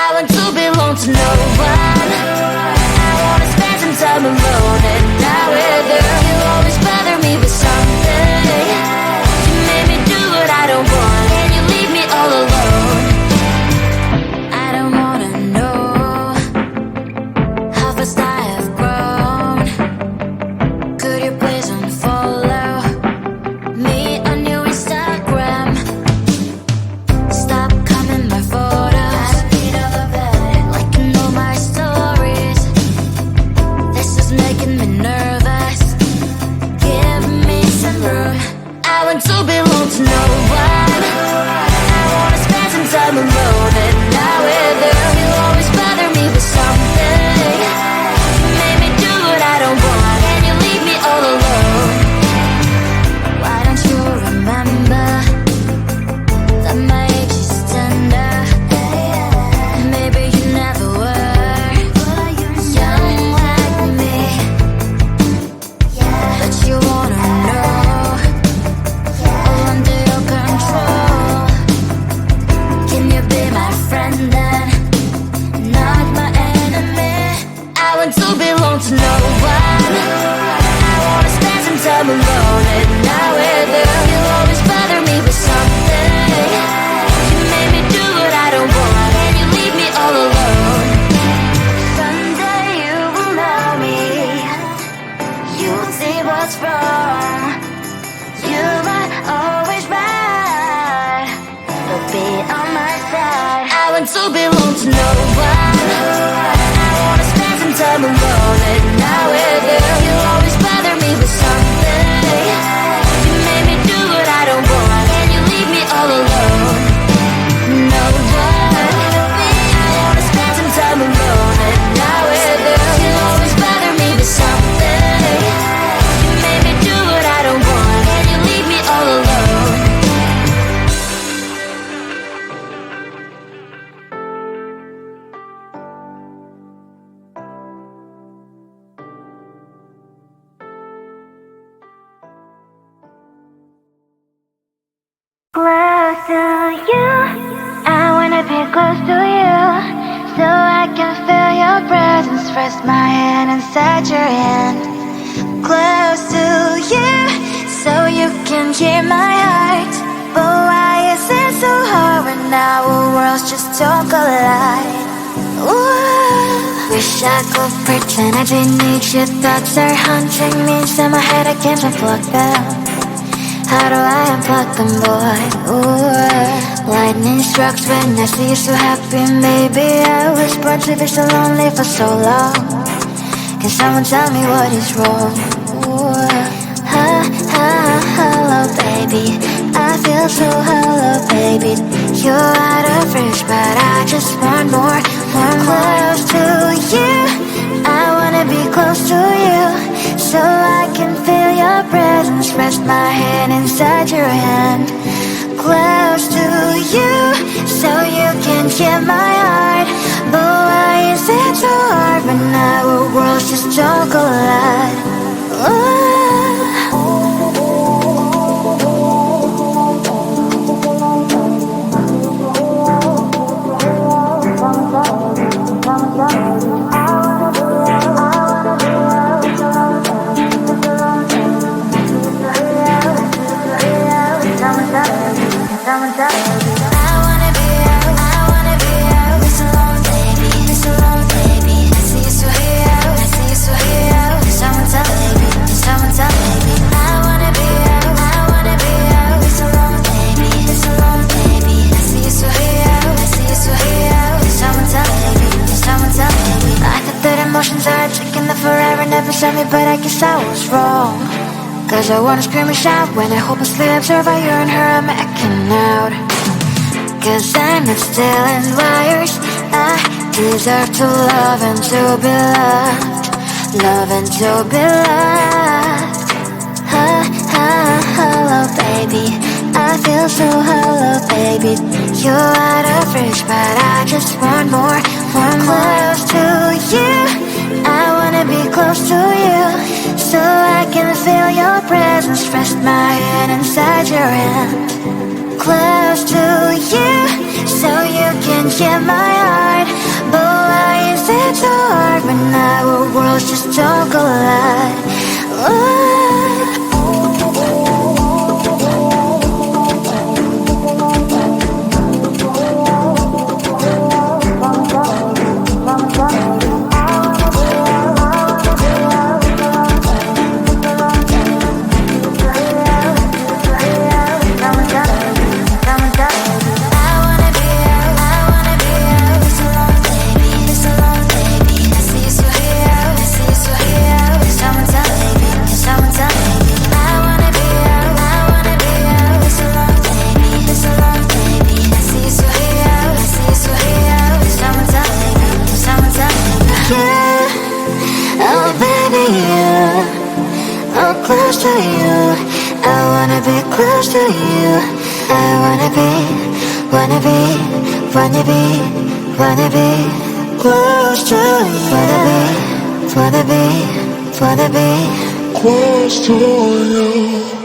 I want to belong to no one. I wanna spend some time alone and not with you. You always bother me with something. You made me do what I don't want, and you leave me all alone. I don't wanna know how fast I have grown. Could you please unfollow me on your Instagram? Stop coming my photos. I need all of it, like you know my stories. This is making me nervous. Give me some room. I want to belong to no one. I wanna spend some time alone and not with you. You always bother me with something. You made me do what I don't want, and you leave me all alone. Why don't you remember that my age is tender? Maybe you never were young like me, but you wanna know all under your control. Can you be my friend then, not my enemy? I want to belong to no one. I wanna spend some time alone and not with you. You always bother me with something. You made me do what I don't want, and you leave me all alone. Someday you will know me. You'll see what's wrong. You might always right, but be on my side. I want to belong to no one. I wanna spend some time alone and not with you. You always bother me with something. You made me do what I don't want, and you leave me all alone. No one. I wanna spend some time alone and not with you. You always bother me with something. You made me do what I don't want, and you leave me all alone. Close to you, I wanna be close to you, so I can feel your presence. Rest my hand inside your hand. Close to you, so you can hear my heart. But why is it so hard when our worlds just don't collide? Ooh. Wish I could pretend I didn't need your thoughts are haunting me. In my head I can't unplug them. How do I unplug them, boy? Ooh. Lightning strikes when I see you so happy. Maybe I was born to be so lonely for so long. Can someone tell me what is wrong? Ooh. Hello, baby. I feel so hello, baby. You're out of reach, but I just want more. Close to you, I wanna be close to you, so I can feel your presence. Rest my hand inside your hand. Close to you, so you can hear my heart. But why is it so hard when our worlds just don't collide? Ooh. Emotions are taking the forever, never saw me, but I guess I was wrong. Cause I wanna scream and shout when I hopelessly observe how you and her are making out. Cause I'm not stealing wires, I deserve to love and to be loved. Love and to be loved. Hello, baby. I feel so hello, baby. You're out of reach, but I just want more. Close to you, I wanna be close to you, so I can feel your presence. Rest my hand inside your hand. Close to you, so you can hear my heart. too hard when our worlds just don't collide. Close to you, I wanna be close to you. I wanna be close to you. Wanna be close to you.